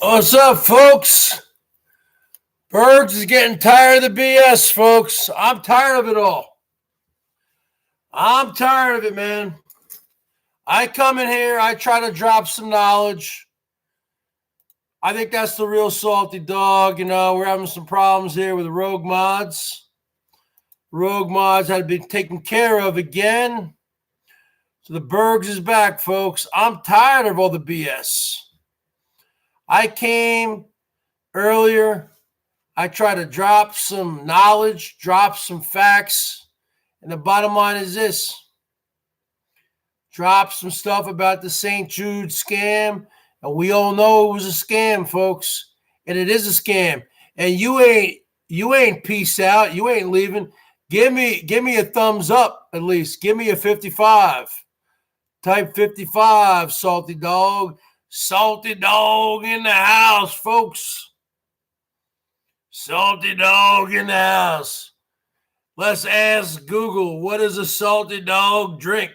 What's up, folks? Bergs is getting tired of the BS, folks. I'm tired of it all. I'm tired of it, man. I come in here, I try to drop some knowledge. I think that's the real salty dog. You know, we're having some problems here with the rogue mods. Rogue mods had to be taken care of again. So the Bergs is back, folks. I'm tired of all the BS. I came earlier. I try to drop some knowledge, drop some facts. And the bottom line is this. Drop some stuff about the St. Jude scam. And we all know it was a scam, folks. And it is a scam. And you ain't peace out. You ain't leaving. Give me a thumbs up, at least. Give me a 55. Type 55, salty dog. Salty dog in the house, folks. Salty dog in the house. Let's ask Google, what does a salty dog drink?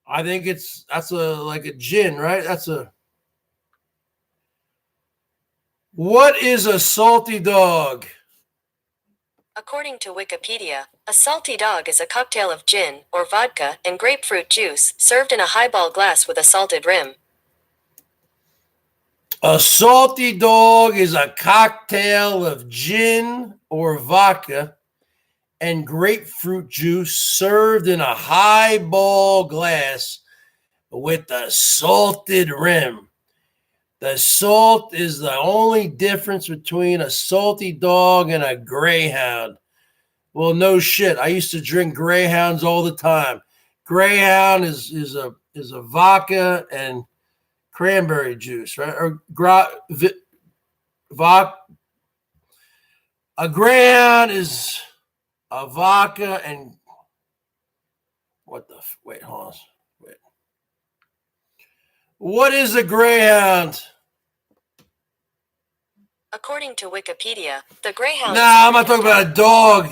I think that's like a gin, right? What is a salty dog? According to Wikipedia, a salty dog is a cocktail of gin or vodka and grapefruit juice served in a highball glass with a salted rim. A salty dog is a cocktail of gin or vodka and grapefruit juice served in a highball glass with a salted rim. The salt is the only difference between a salty dog and a greyhound. Well, no shit. I used to drink greyhounds all the time. Greyhound is a vodka and cranberry juice, right? Or a greyhound is a vodka and wait, hold on. Wait. What is a greyhound? According to Wikipedia, the greyhound... Nah, I'm not talking about a dog.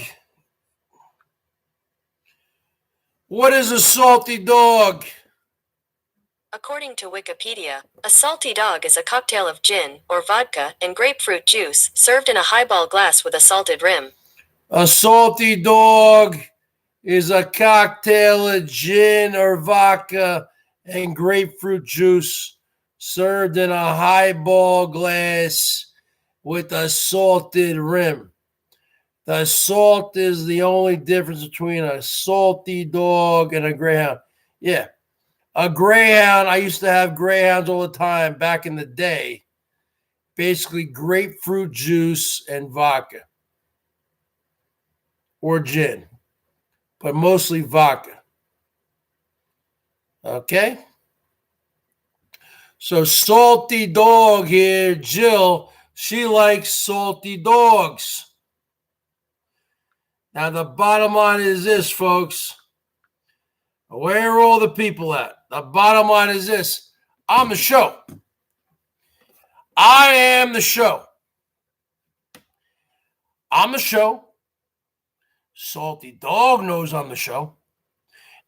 What is a salty dog? According to Wikipedia, a salty dog is a cocktail of gin or vodka and grapefruit juice served in a highball glass with a salted rim. A salty dog is a cocktail of gin or vodka and grapefruit juice served in a highball glass with a salted rim. The salt is the only difference between a salty dog and a greyhound. Yeah. A greyhound, I used to have greyhounds all the time back in the day. Basically grapefruit juice and vodka. Or gin. But mostly vodka. Okay? So salty dog here, Jill, she likes salty dogs. Now the bottom line is this, folks. Where are all the people at? The bottom line is this. I'm the show. I am the show. I'm the show. Salty dog knows I'm the show.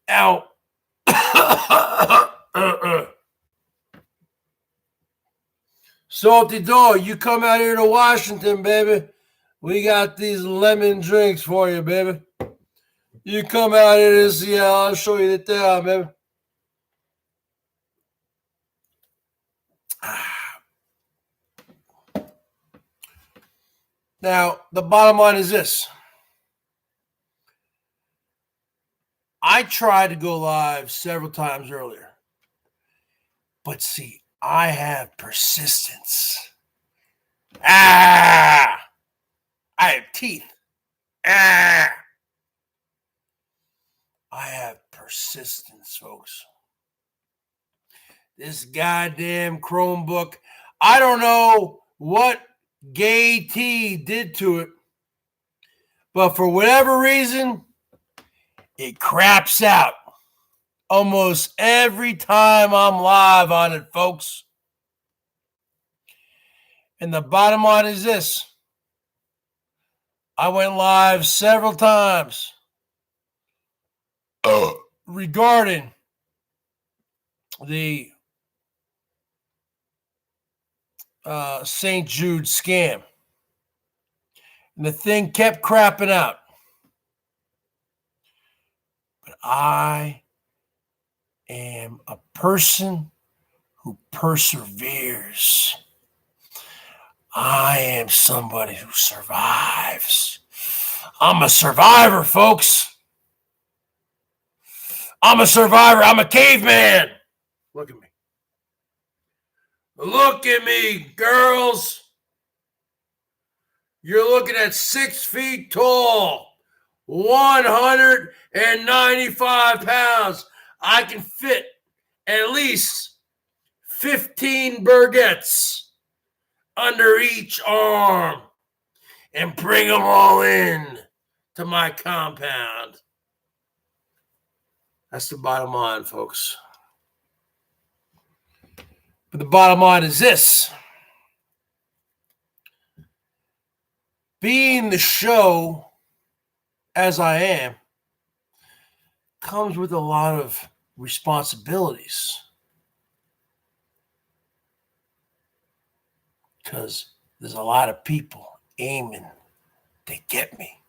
Now, salty dog, you come out here to Washington, baby. We got these lemon drinks for you, baby. You come out here to Seattle, I'll show you the town, baby. Now, the bottom line is this. I tried to go live several times earlier. But see, I have persistence. I have teeth. I have persistence, folks. This goddamn Chromebook, I don't know what gay T did to it, But for whatever reason, it craps out almost every time I'm live on it, folks. And the bottom line is this. I went live several times regarding the St. Jude scam. And the thing kept crapping out. But I am a person who perseveres. I am somebody who survives. I'm a survivor, folks. I'm a survivor. I'm a caveman. Look at me. Look at me, girls. You're looking at 6 feet tall, 195 pounds. I can fit at least 15 baguettes under each arm and bring them all in to my compound. That's the bottom line, folks. But the bottom line is this. Being the show as I am comes with a lot of responsibilities. Because there's a lot of people aiming to get me.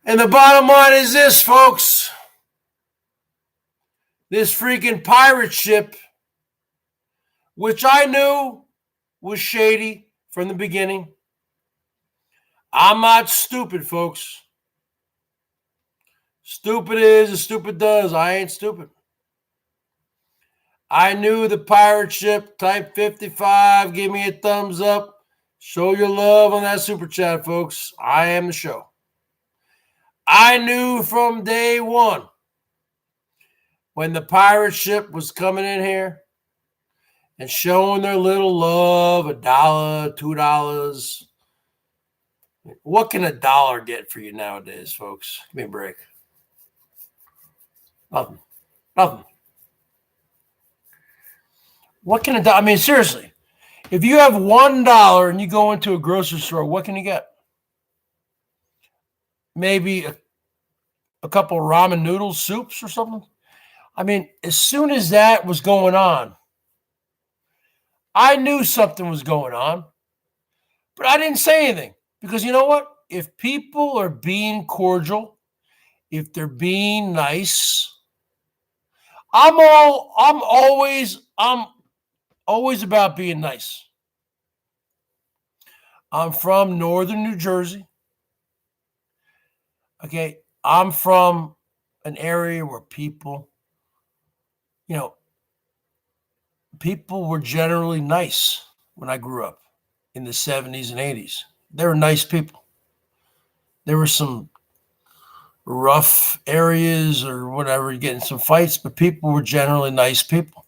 And the bottom line is this, folks. This freaking pirate ship, which I knew was shady from the beginning. I'm not stupid, folks. Stupid is as stupid does. I ain't stupid. I knew the pirate ship, type 55. Give me a thumbs up. Show your love on that super chat, folks. I am the show. I knew from day one when the pirate ship was coming in here and showing their little love, $1, $2. What can $1 get for you nowadays, folks? Give me a break. Nothing. What can I mean, seriously, if you have $1 and you go into a grocery store, what can you get? Maybe a couple of ramen noodles, soups or something. I mean, as soon as that was going on, I knew something was going on, but I didn't say anything because you know what? If people are being cordial, if they're being nice, I'm always about being nice. I'm from northern New Jersey. Okay, I'm from an area where people were generally nice when I grew up in the 70s and 80s. They were nice people. There were some rough areas or whatever, getting some fights, but people were generally nice people.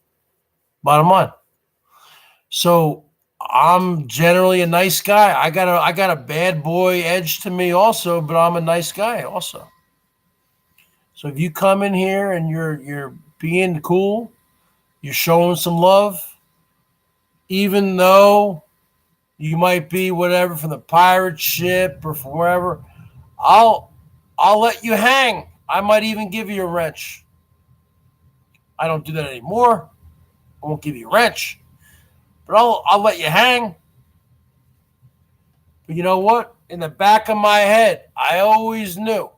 Bottom line. So I'm generally a nice guy. I got a bad boy edge to me also, but I'm a nice guy also. So if you come in here and you're being cool, you're showing some love, even though you might be whatever from the pirate ship or from wherever, I'll let you hang. I might even give you a wrench. I don't do that anymore. I won't give you a wrench, but I'll let you hang. But you know what? In the back of my head, I always knew,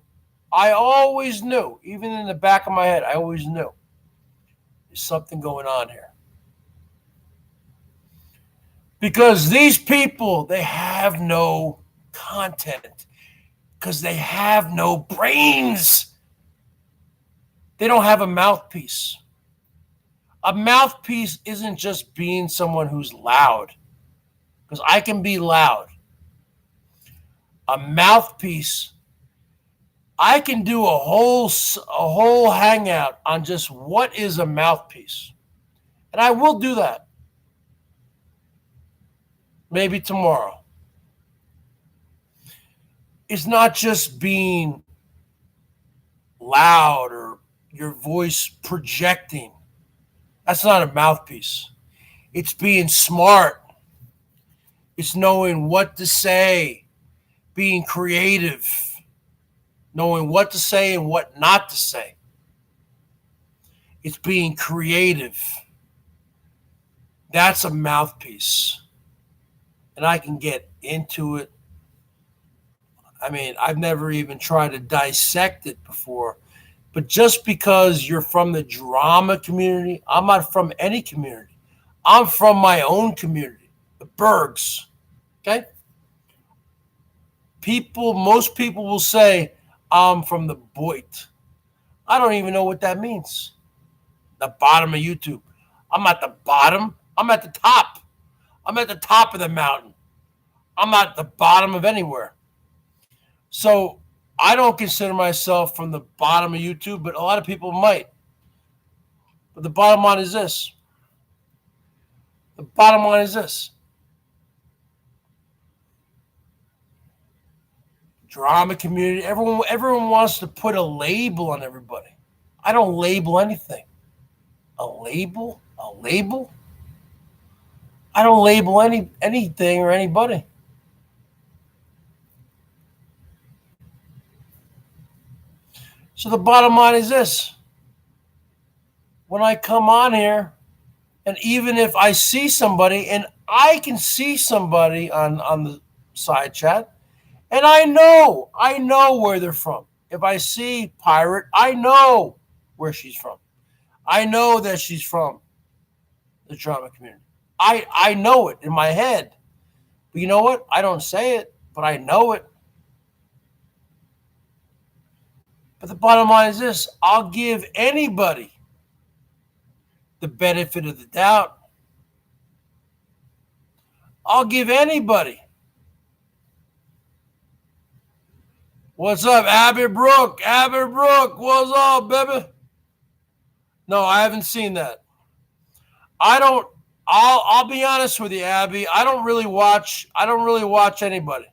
even in the back of my head, I always knew there's something going on here. Because these people, they have no content. Because they have no brains. They don't have a mouthpiece. A mouthpiece isn't just being someone who's loud. Because I can be loud. A mouthpiece, I can do a whole hangout on just what is a mouthpiece. And I will do that. Maybe tomorrow. is not just being loud or your voice projecting. That's not a mouthpiece. It's being smart. It's knowing what to say, being creative, knowing what to say and what not to say. It's being creative. That's a mouthpiece. And I can get into it. I mean, I've never even tried to dissect it before. But just because you're from the drama community, I'm not from any community. I'm from my own community, the Bergs. Okay? Most people will say, I'm from the Boit. I don't even know what that means. The bottom of YouTube. I'm at the bottom. I'm at the top. I'm at the top of the mountain. I'm not at the bottom of anywhere. So I don't consider myself from the bottom of YouTube, but a lot of people might. But the bottom line is this. The bottom line is this. Drama community, everyone wants to put a label on everybody. I don't label anything. A label? A label? I don't label anything or anybody. So the bottom line is this. When I come on here, and even if I see somebody, and I can see somebody on the side chat, and I know where they're from. If I see Pirate, I know where she's from. I know that she's from the drama community. I know it in my head. But you know what? I don't say it, but I know it. But the bottom line is this. I'll give anybody the benefit of the doubt. I'll give anybody. What's up, Abby Brooke? Abby Brooke, what's up, baby? No, I haven't seen that. I'll be honest with you, Abby. I don't really watch anybody.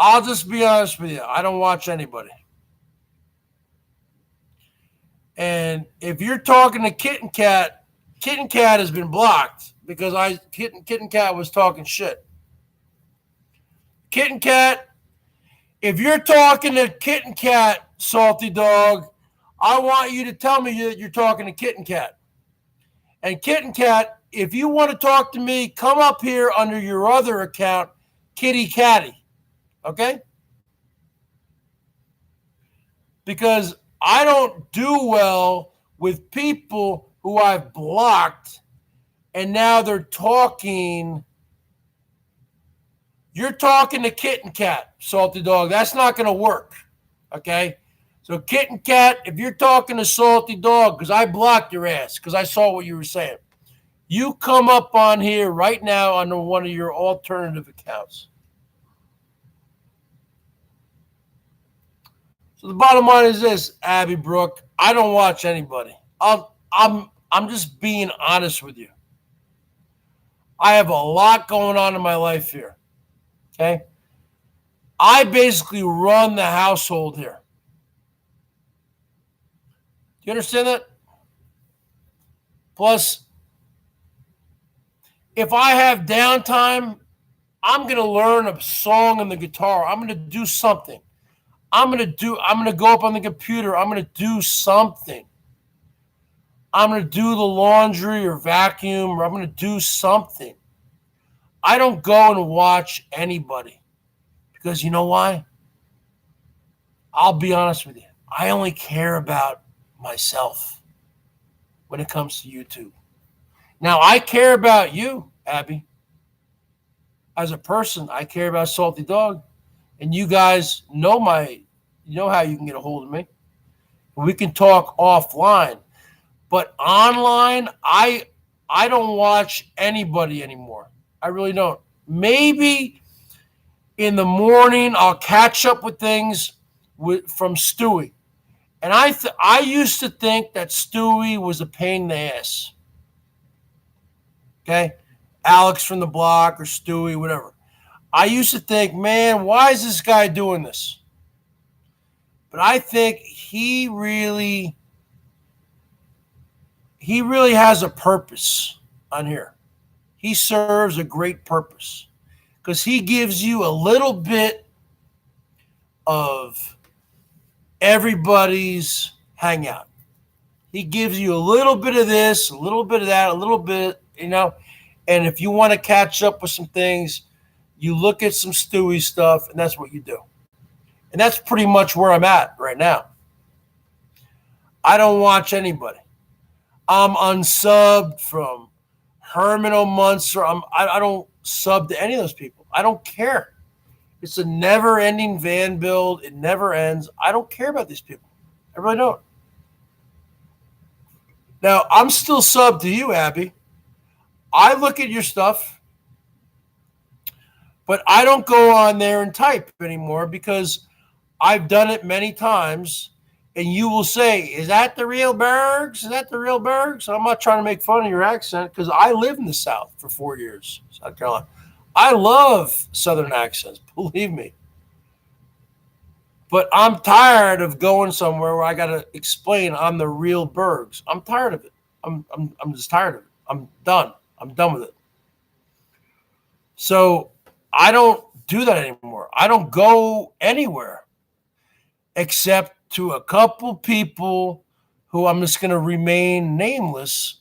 I'll just be honest with you. I don't watch anybody. And if you're talking to Kitten Cat has been blocked because Kitten Cat was talking shit. Kitten Cat, if you're talking to Kitten Cat, Salty Dog, I want you to tell me that you're talking to Kitten Cat. And Kitten Cat, if you want to talk to me, come up here under your other account, Kitty Catty. Okay? Because I don't do well with people who I've blocked and now they're talking. You're talking to Kitten Cat, Salty Dog. That's not going to work. Okay? So Kitten Cat, if you're talking to Salty Dog, because I blocked your ass, because I saw what you were saying, you come up on here right now on one of your alternative accounts. So the bottom line is this, Abby Brooke. I don't watch anybody. I'm just being honest with you. I have a lot going on in my life here. Okay? I basically run the household here. Do you understand that? Plus, if I have downtime, I'm going to learn a song on the guitar. I'm going to do something. I'm going to go up on the computer. I'm going to do something. I'm going to do the laundry or vacuum, or I'm going to do something. I don't go and watch anybody because you know why? I'll be honest with you. I only care about myself when it comes to YouTube. Now, I care about you, Abby. As a person, I care about Salty Dog. And you guys know how you can get a hold of me. We can talk offline. But online, I don't watch anybody anymore. I really don't. Maybe in the morning I'll catch up with things from Stewie. And I used to think that Stewie was a pain in the ass. Okay? Alex from the block or Stewie, whatever. I used to think, man, why is this guy doing this? But I think he really has a purpose on here. He serves a great purpose because he gives you a little bit of everybody's hangout. He gives you a little bit of this, a little bit of that, a little bit, And if you want to catch up with some things, you look at some Stewie stuff, and that's what you do. And that's pretty much where I'm at right now. I don't watch anybody. I'm unsubbed from Herman O'Munster. I don't sub to any of those people. I don't care. It's a never-ending van build. It never ends. I don't care about these people. I really don't. Now, I'm still subbed to you, Abby. I look at your stuff, but I don't go on there and type anymore because I've done it many times, and you will say, is that the real Bergs? Is that the real Bergs? I'm not trying to make fun of your accent because I lived in the South for 4 years, South Carolina. I love Southern accents, believe me. But I'm tired of going somewhere where I got to explain I'm the real Bergs. I'm tired of it. I'm just tired of it. I'm done. I'm done with it. So I don't do that anymore. I don't go anywhere except to a couple people who I'm just going to remain nameless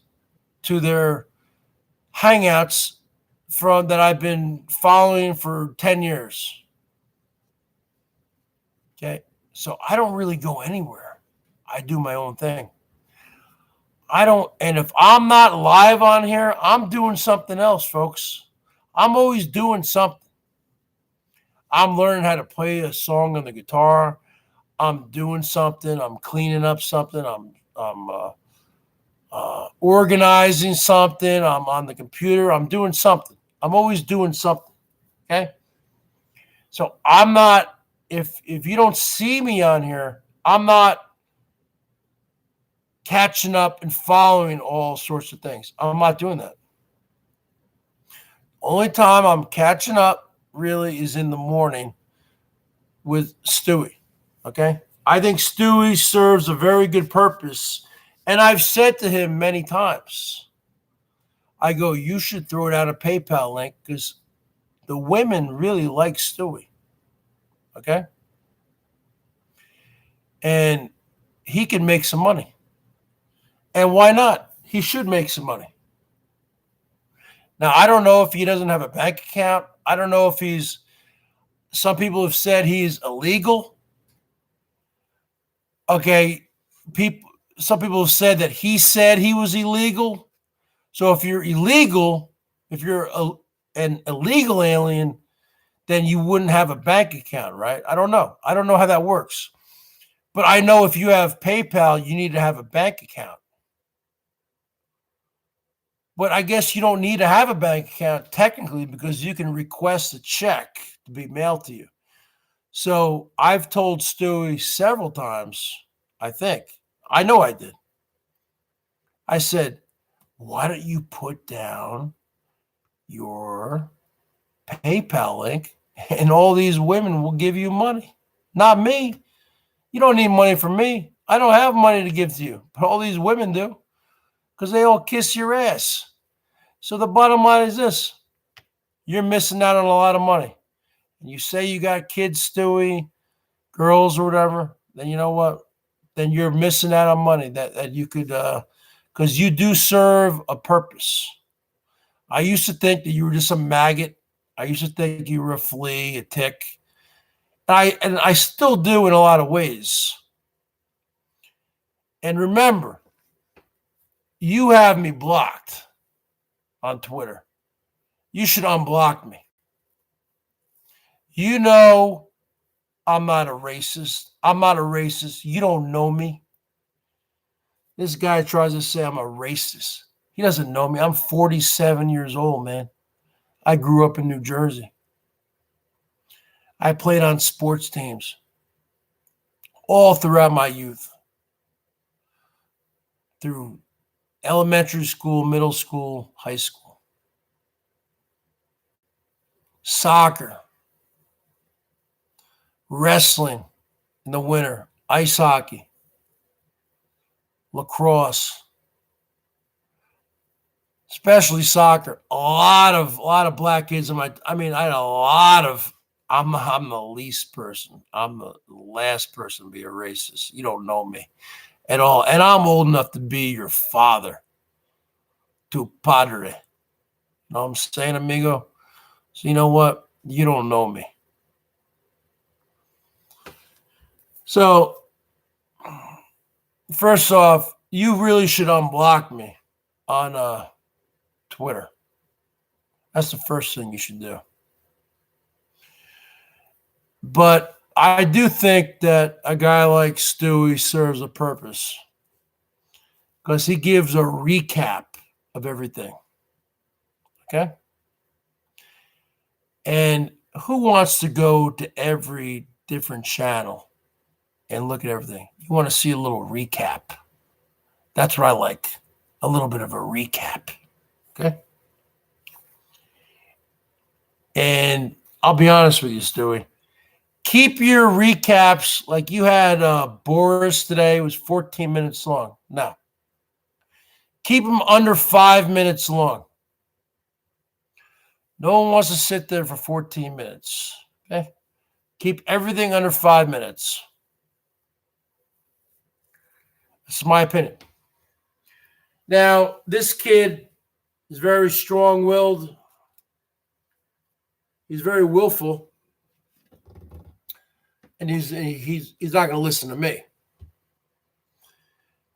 to their hangouts from that I've been following for 10 years. Okay. So I don't really go anywhere. I do my own thing. And if I'm not live on here, I'm doing something else, folks. I'm always doing something. I'm learning how to play a song on the guitar. I'm doing something. I'm cleaning up something. I'm organizing something. I'm on the computer. I'm doing something. I'm always doing something. Okay. So I'm not, if you don't see me on here, I'm not catching up and following all sorts of things. I'm not doing that. Only time I'm catching up really is in the morning with Stewie. Okay. I think Stewie serves a very good purpose. And I've said to him many times, I go, you should throw down a PayPal link because the women really like Stewie. Okay. And he can make some money. And why not? He should make some money. Now, I don't know if he doesn't have a bank account. I don't know if some people have said he's illegal. Okay. Some people have said that he said he was illegal. So if you're illegal, if you're an illegal alien, then you wouldn't have a bank account, right? I don't know. I don't know how that works. But I know if you have PayPal, you need to have a bank account. But I guess you don't need to have a bank account technically because you can request a check to be mailed to you. So I've told Stewie several times, I know I did. I said, why don't you put down your PayPal link and all these women will give you money? Not me. You don't need money from me. I don't have money to give to you, but all these women do because they all kiss your ass. So the bottom line is this. You're missing out on a lot of money. And you say you got kids, Stewie, girls or whatever, then you know what? Then you're missing out on money that you could, because you do serve a purpose. I used to think that you were just a maggot. I used to think you were a flea, a tick. And I still do in a lot of ways. And remember, you have me blocked on Twitter. You should unblock me. You know I'm not a racist. I'm not a racist. You don't know me. This guy tries to say I'm a racist. He doesn't know me. I'm 47 years old, man. I grew up in New Jersey. I played on sports teams all throughout my youth. Through elementary school, middle school, high school. soccer, wrestling in the winter, ice hockey, lacrosse, especially soccer. A lot of black kids in I had a lot of. I'm the least person. I'm the last person to be a racist. You don't know me at all, and I'm old enough to be your father, tu padre. You know what I'm saying, amigo? So you know what? You don't know me. So first off, you really should unblock me on Twitter. That's the first thing you should do. But I do think that a guy like Stewie serves a purpose because he gives a recap of everything. Okay? And who wants to go to every different channel and look at everything? You want to see a little recap. That's what I like. A little bit of a recap. Okay? And I'll be honest with you, Stewie. Keep your recaps like you had Boris today. It was 14 minutes long. No. Keep them under 5 minutes long. No one wants to sit there for 14 minutes. Okay? Keep everything under 5 minutes. That's my opinion. Now, this kid is very strong-willed. He's very willful. And he's not going to listen to me.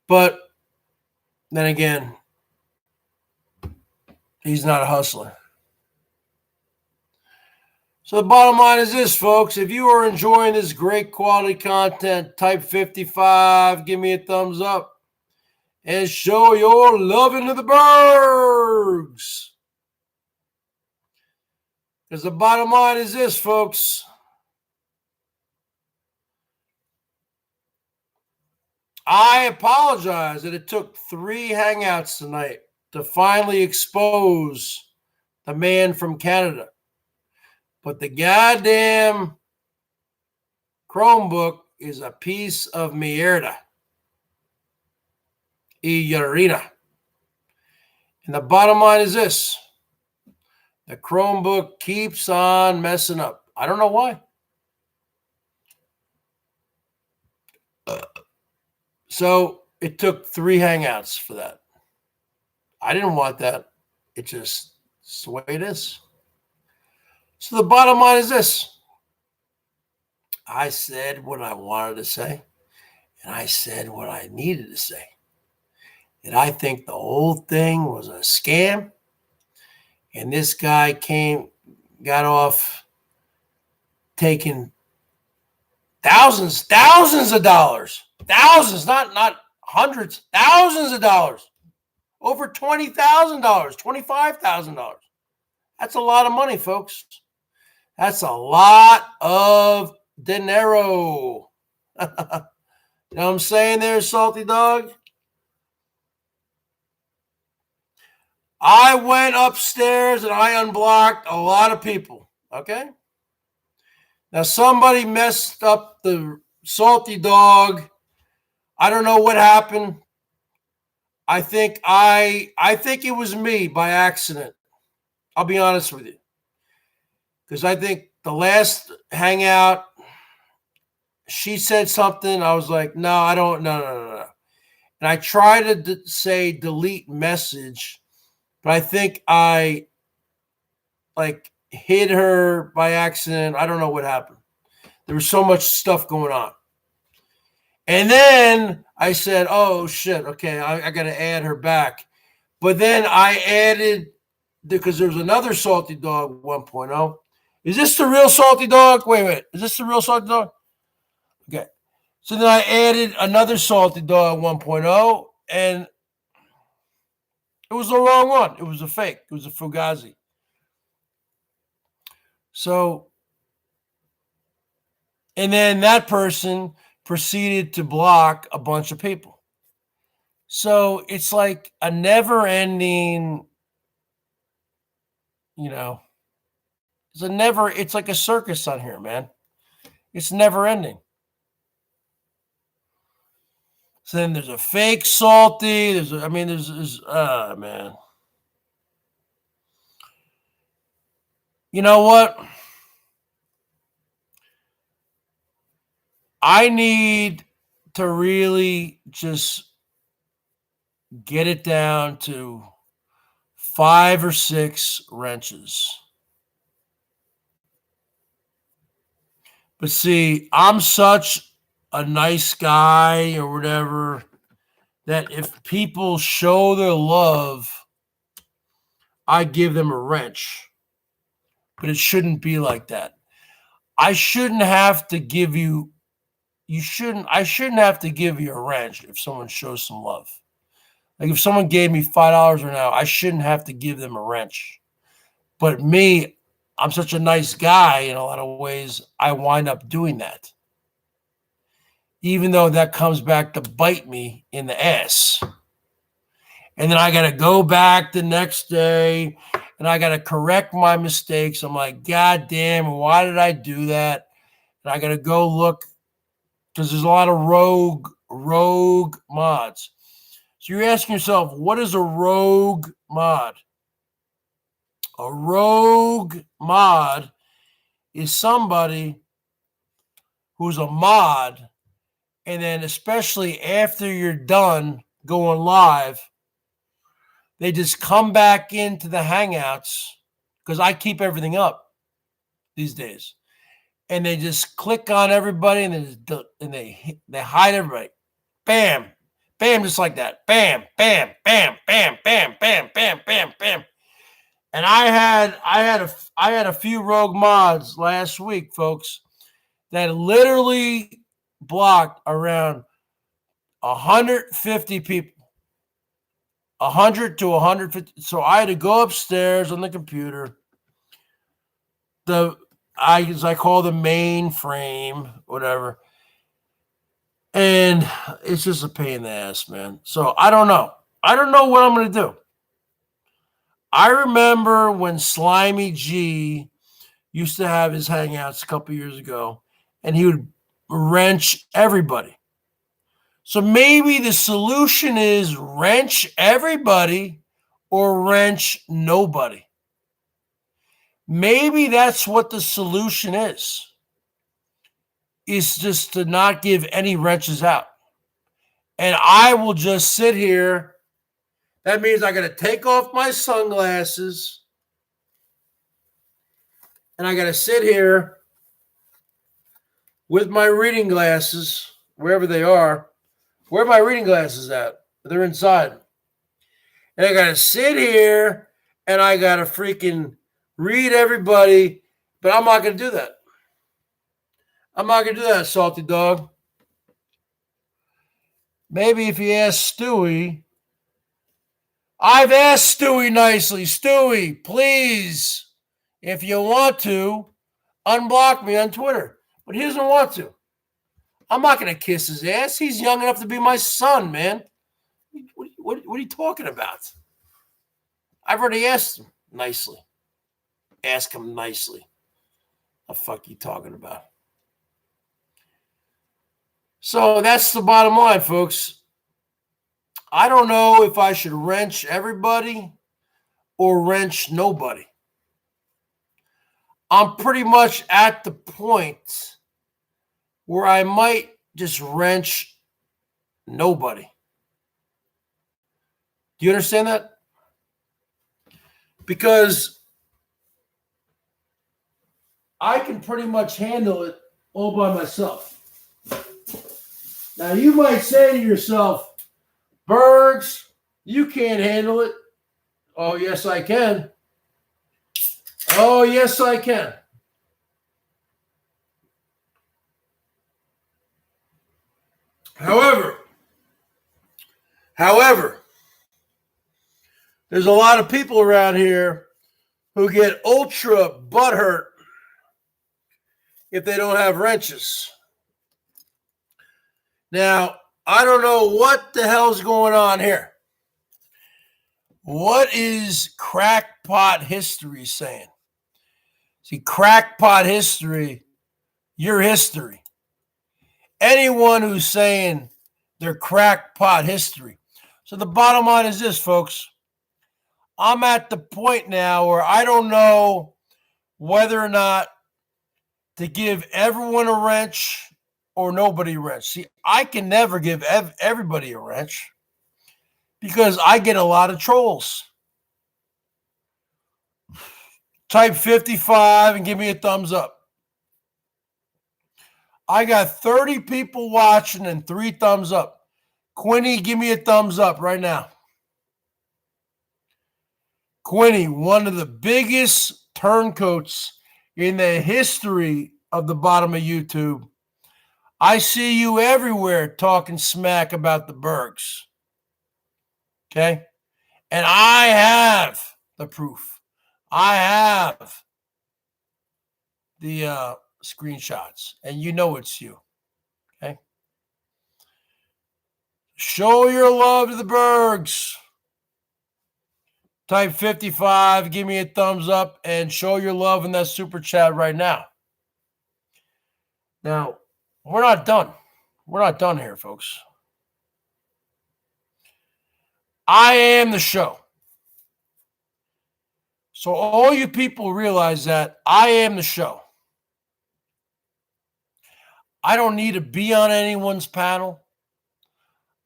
But then again, he's not a hustler. So the bottom line is this, folks. If you are enjoying this great quality content, type 55, give me a thumbs up, and show your love into the Bergs. Because the bottom line is this, folks. I apologize that it took 3 hangouts tonight to finally expose the man from Canada. But the goddamn Chromebook is a piece of mierda. And the bottom line is this. The Chromebook keeps on messing up. I don't know why. So it took 3 hangouts for that. I didn't want that. It's the way it is. So the bottom line is this. I said what I wanted to say, and I said what I needed to say. And I think the whole thing was a scam, and this guy got off taking thousands of dollars. Thousands, not hundreds, thousands of dollars. Over $20,000, $25,000. That's a lot of money, folks. That's a lot of dinero. You know what I'm saying there, Salty Dog? I went upstairs and I unblocked a lot of people, okay? Now, somebody messed up the Salty Dog. I don't know what happened. I think it was me by accident. I'll be honest with you. Because I think the last hangout, she said something. I was like, no, I don't. No. And I tried to say delete message, but I think I hit her by accident. I don't know what happened. There was so much stuff going on. And then I said, oh, shit, okay, I got to add her back. But then I added, because there's another Salty Dog 1.0. Is this the real Salty Dog? Wait. Is this the real Salty Dog? Okay. So then I added another Salty Dog 1.0, and it was the wrong one. It was a fake. It was a Fugazi. So, and then that person proceeded to block a bunch of people. So it's like a never-ending, It's like a circus on here, man. It's never ending. So then there's a fake salty. There's man. You know what? I need to really just get it down to 5 or 6 wrenches. But see, I'm such a nice guy or whatever that if people show their love, I give them a wrench. But it shouldn't be like that. I shouldn't have to give you I shouldn't have to give you a wrench if someone shows some love. Like if someone gave me $5 right now, I shouldn't have to give them a wrench. But me, I'm such a nice guy in a lot of ways, I wind up doing that. Even though that comes back to bite me in the ass. And then I got to go back the next day and I got to correct my mistakes. I'm like, God damn, why did I do that? And I got to go look because there's a lot of rogue mods. So you're asking yourself, what is a rogue mod? A rogue mod is somebody who's a mod, and then especially after you're done going live, they just come back into the Hangouts because I keep everything up these days. And they just click on everybody and they hide everybody. Bam, bam, just like that. Bam, bam, bam, bam, bam, bam, bam, bam, bam. And I had a few rogue mods last week, folks, that literally blocked around 150 people. 100 to 150. So I had to go upstairs on the computer. As I call the mainframe, whatever. And it's just a pain in the ass, man. So I don't know. I don't know what I'm going to do. I remember when Slimy G used to have his hangouts a couple years ago, and he would wrench everybody. So maybe the solution is wrench everybody or wrench nobody. Maybe that's what the solution is just to not give any wrenches out. And I will just sit here. That means I got to take off my sunglasses and I got to sit here with my reading glasses, wherever they are. Where are my reading glasses at? They're inside. And I got to sit here and I got to freaking read everybody, but I'm not going to do that. I'm not going to do that, Salty Dog. Maybe if you ask Stewie, I've asked Stewie nicely, Stewie, please, if you want to, unblock me on Twitter. But he doesn't want to. I'm not going to kiss his ass. He's young enough to be my son, man. What are you talking about? I've already asked him nicely. Ask him nicely. What the fuck are you talking about? So that's the bottom line, folks. I don't know if I should wrench everybody or wrench nobody. I'm pretty much at the point where I might just wrench nobody. Do you understand that? Because I can pretty much handle it all by myself. Now, you might say to yourself, Bergs, you can't handle it. Oh, yes, I can. Oh, yes, I can. However, there's a lot of people around here who get ultra butthurt if they don't have wrenches. Now, I don't know what the hell's going on here. What is crackpot history saying? See, crackpot history, your history. Anyone who's saying they're crackpot history. So the bottom line is this, folks. I'm at the point now where I don't know whether or not to give everyone a wrench or nobody a wrench. See, I can never give everybody a wrench because I get a lot of trolls. Type 55 and give me a thumbs up. I got 30 people watching and 3 thumbs up. Quinny, give me a thumbs up right now. Quinny, one of the biggest turncoats in the history of the bottom of YouTube. I see you everywhere talking smack about the Bergs. Okay? And I have the proof. I have the screenshots. And you know it's you. Okay? Show your love to the Bergs. Type 55, give me a thumbs up, and show your love in that super chat right now. Now, we're not done. We're not done here, folks. I am the show. So all you people realize that I am the show. I don't need to be on anyone's panel.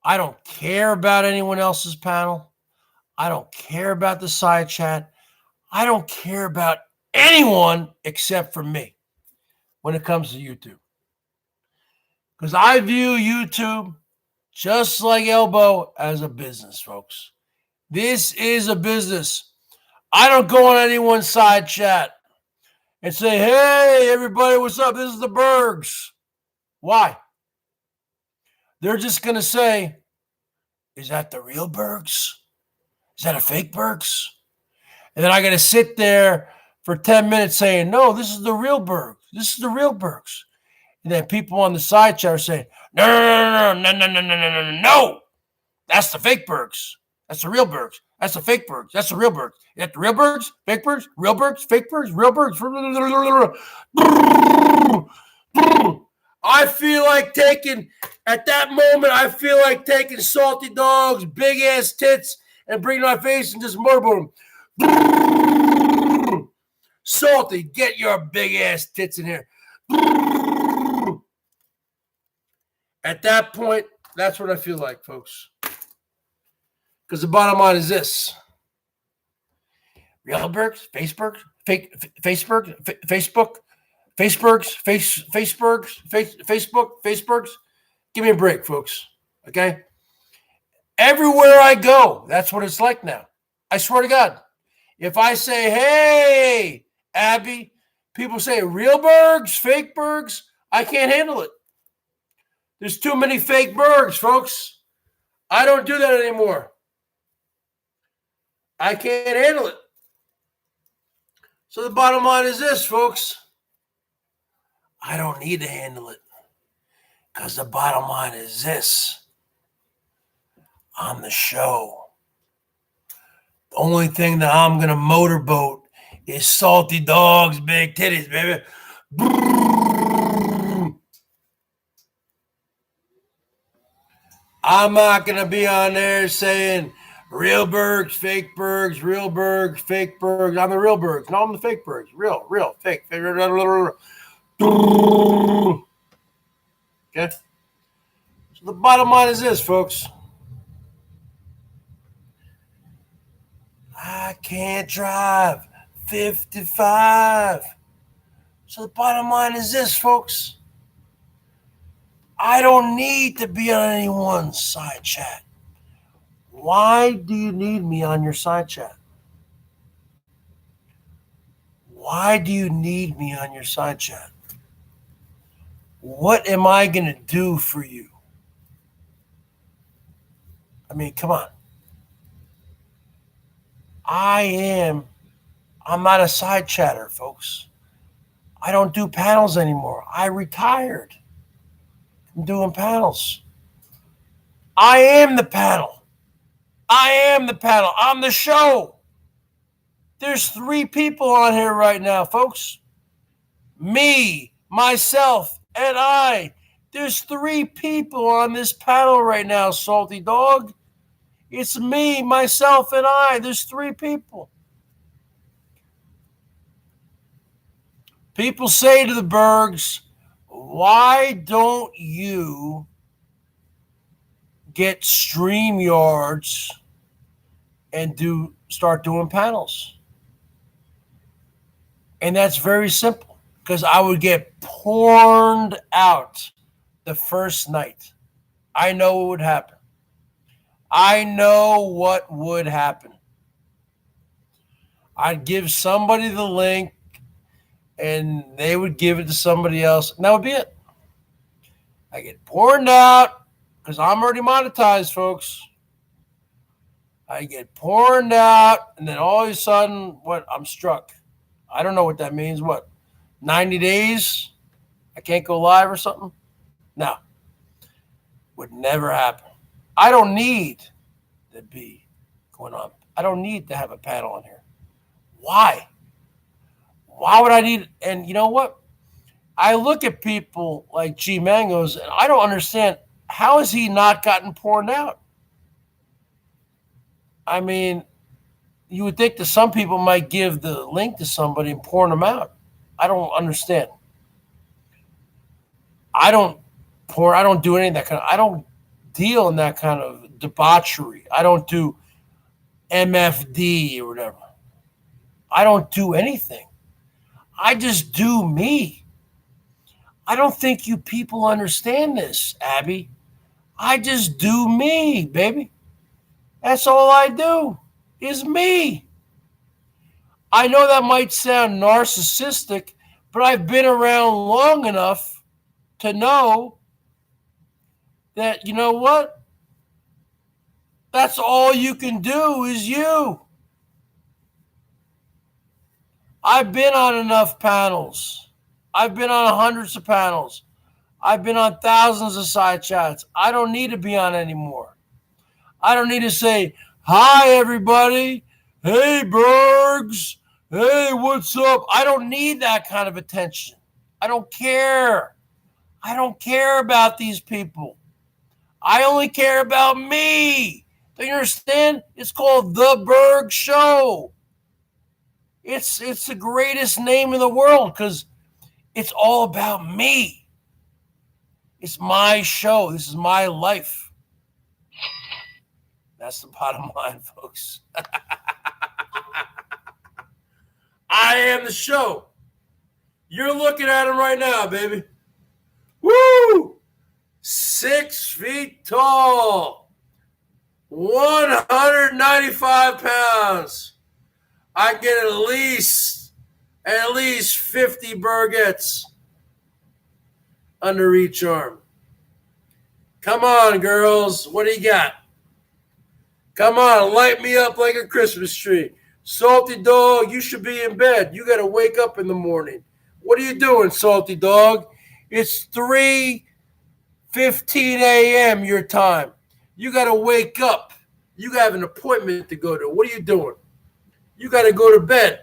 I don't care about anyone else's panel. I don't care about the side chat. I don't care about anyone except for me when it comes to YouTube. Because I view YouTube just like Elbow as a business, folks. This is a business. I don't go on anyone's side chat and say, hey, everybody, what's up? This is the Bergs. Why? They're just going to say, is that the real Bergs? Is that a fake Bergs? And then I got to sit there for 10 minutes saying, no, this is the real Bergs. This is the real Bergs. And then people on the side chat are saying, no. That's the fake Bergs. That's the real Bergs. That's the fake Bergs. That's the real Bergs. Is that the real Bergs? Fake Bergs? Real Bergs? Fake Bergs? Real Bergs? I feel like taking, at that moment, I feel like taking Salty Dog's big ass tits and bringing my face and just murder them. Salty, get your big ass tits in here. At that point, that's what I feel like, folks. Because the bottom line is this. Real Bergs, Facebook, Facebook. Give me a break, folks. Okay? Everywhere I go, that's what it's like now. I swear to God. If I say, hey, Abby, people say, real Bergs, fake Bergs, I can't handle it. There's too many fake Bergs, folks. I don't do that anymore. I can't handle it. So the bottom line is this, folks. I don't need to handle it. Because the bottom line is this. I'm the show. The only thing that I'm going to motorboat is Salty Dog's big titties, baby. I'm not going to be on there saying real Bergs, fake Bergs, real Bergs, fake Bergs. I'm the real Bergs. No, I'm the fake Bergs. Real, fake. Okay? So the bottom line is this, folks. I can't drive 55. So the bottom line is this, folks. I don't need to be on anyone's side chat. Why do you need me on your side chat? Why do you need me on your side chat? What am I going to do for you? I mean, come on. I'm not a side chatter, folks. I don't do panels anymore. I retired from doing panels. I am the panel. I'm the show. There's 3 people on here right now, folks. Me, myself, and I. There's 3 people on this panel right now, Salty Dog. It's me, myself, and I. There's 3 people. People say to the Bergs, why don't you get StreamYards and start doing panels? And that's very simple, because I would get porned out the first night. I know what would happen. I know what would happen. I'd give somebody the link, and they would give it to somebody else, and that would be it. I get porned out, because I'm already monetized, folks. I get porned out, and then all of a sudden, I'm struck. I don't know what that means. 90 days? I can't go live or something? No. Would never happen. I don't need to be going on. I don't need to have a panel on here. Why? Why would I need? And you know what? I look at people like G Mangos, and I don't understand, how has he not gotten porned out? I mean, you would think that some people might give the link to somebody and porn them out. I don't understand. I don't do any of that kind of, I don't deal in that kind of debauchery. I don't do MFD or whatever. I don't do anything. I just do me. I don't think you people understand this, Abby. I just do me, baby. That's all I do is me. I know that might sound narcissistic, but I've been around long enough to know that, you know what? That's all you can do is you. I've been on enough panels. I've been on hundreds of panels. I've been on thousands of side chats. I don't need to be on anymore. I don't need to say, hi, everybody. Hey, Bergs. Hey, what's up? I don't need that kind of attention. I don't care. I don't care about these people. I only care about me. Do you understand? It's called The BERGS Show. It's the greatest name in the world because it's all about me. It's my show. This is my life. That's the bottom line, folks. I am the show. You're looking at him right now, baby. Woo! 6 feet tall. 195 pounds. I get at least 50 Bergettes under each arm. Come on, girls. What do you got? Come on, light me up like a Christmas tree. Salty Dog, you should be in bed. You got to wake up in the morning. What are you doing, Salty Dog? It's 3:15 a.m. your time. You got to wake up. You have an appointment to go to. What are you doing? You got to go to bed.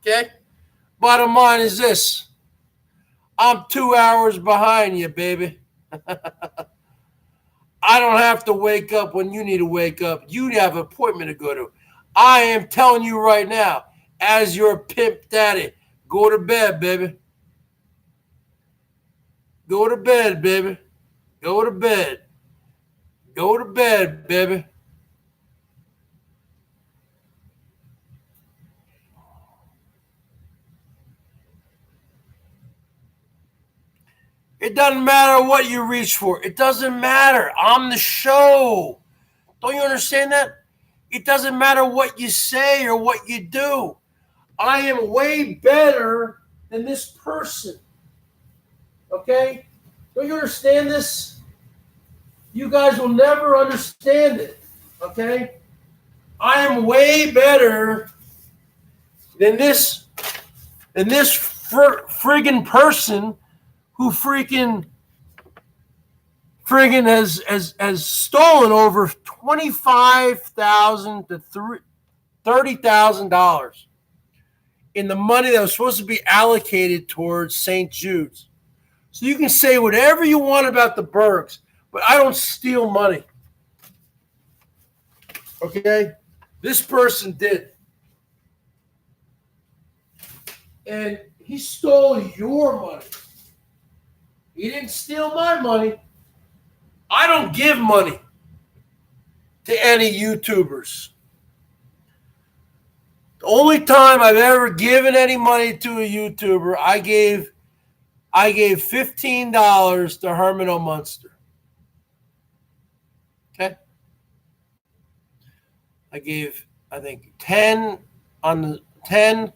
Okay? Bottom line is this. I'm 2 hours behind you, baby. I don't have to wake up when you need to wake up. You have an appointment to go to. I am telling you right now, as your pimp daddy, go to bed, baby. Go to bed, baby. Go to bed. Go to bed, baby. It doesn't matter what you reach for. It doesn't matter. I'm the show. Don't you understand that? It doesn't matter what you say or what you do. I am way better than this person. Okay? Don't you understand this? You guys will never understand it. Okay? I am way better than this friggin' person who freaking has stolen over $25,000 to $30,000 in the money that was supposed to be allocated towards St. Jude's. So you can say whatever you want about the Bergs, but I don't steal money. Okay? This person did. And he stole your money. He didn't steal my money. I don't give money to any YouTubers. The only time I've ever given any money to a YouTuber, I gave $15 to Herman O. Munster. Okay? I gave, I think, 10 on the 10.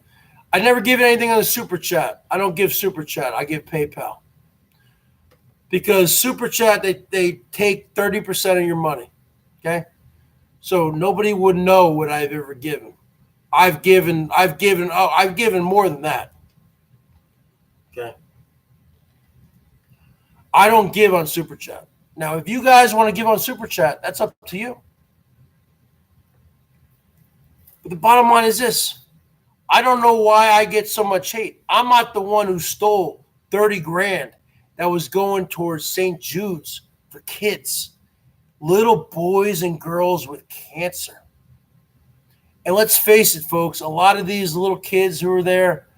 I never give anything on the Super Chat. I don't give Super Chat. I give PayPal. Because Super Chat, they take 30% of your money. Okay? So nobody would know what I've ever given. I've given more than that. Okay? I don't give on Super Chat. Now, if you guys want to give on Super Chat, that's up to you. But the bottom line is this. I don't know why I get so much hate. I'm not the one who stole 30 grand that was going towards St. Jude's for kids, little boys and girls with cancer. And let's face it, folks, a lot of these little kids who are there,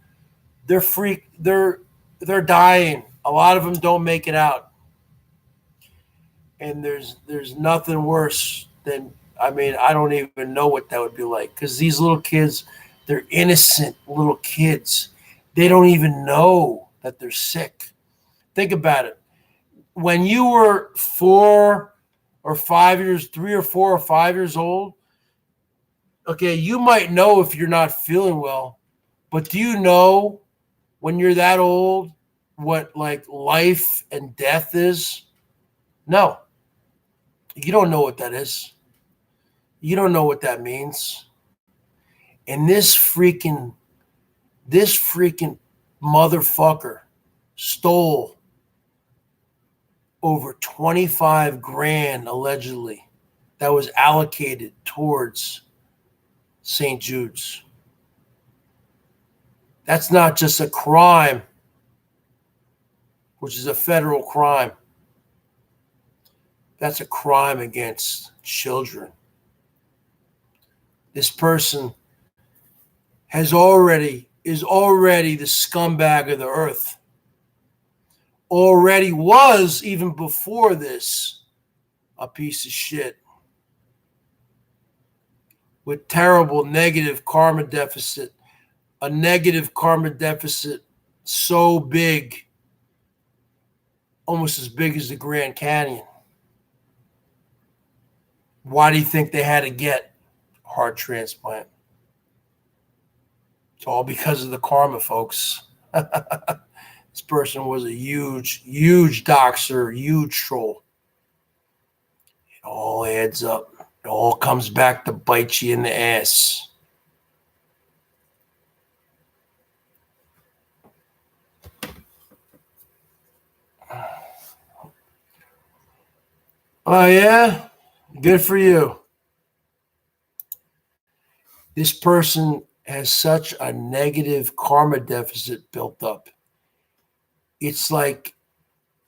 they're dying. A lot of them don't make it out. And there's nothing worse than, I don't even know what that would be like, because these little kids, they're innocent little kids. They don't even know that they're sick. Think about it. When you were 3 or 4 or 5 years old, okay, you might know if you're not feeling well, but do you know when you're that old what like life and death is? No. You don't know what that is. You don't know what that means. And this freaking motherfucker stole over 25 grand allegedly that was allocated towards St. Jude's. That's not just a crime, which is a federal crime. That's a crime against children. This person is already the scumbag of the earth. Already was, even before this, a piece of shit with terrible negative karma deficit. A negative karma deficit so big, almost as big as the Grand Canyon. Why do you think they had to get a heart transplant? It's all because of the karma, folks. This person was a huge doxer, huge troll. It all adds up. It all comes back to bite you in the ass. Oh, yeah? Good for you. This person has such a negative karma deficit built up. It's like,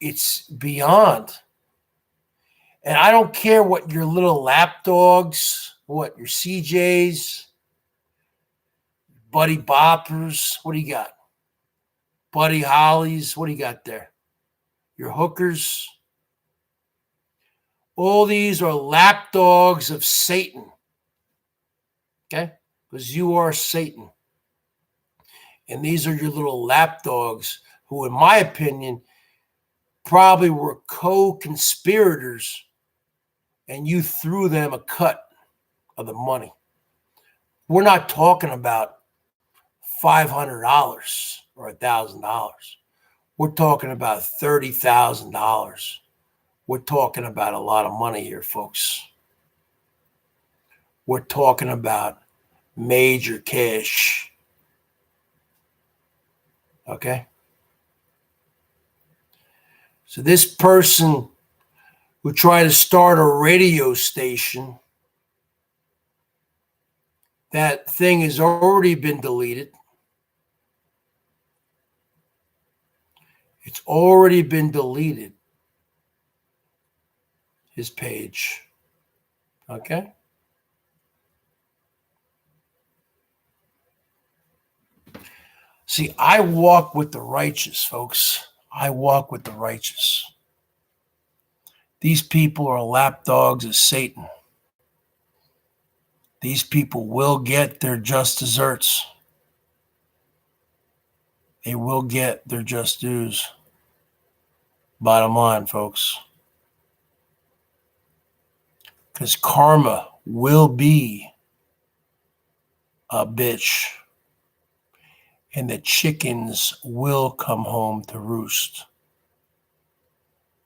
it's beyond. And I don't care what your little lapdogs, what your CJs, Buddy Boppers, what do you got? Buddy Hollies, what do you got there? Your hookers. All these are lapdogs of Satan. Okay? Because you are Satan. And these are your little lapdogs who, in my opinion, probably were co-conspirators, and you threw them a cut of the money. We're not talking about $500 or $1,000. We're talking about $30,000. We're talking about a lot of money here, folks. We're talking about major cash. Okay? So this person who tried to start a radio station, that thing has already been deleted. It's already been deleted, his page. Okay? See, I walk with the righteous, folks. I walk with the righteous. These people are lapdogs of Satan. These people will get their just deserts. They will get their just dues. Bottom line, folks. Because karma will be a bitch. And the chickens will come home to roost.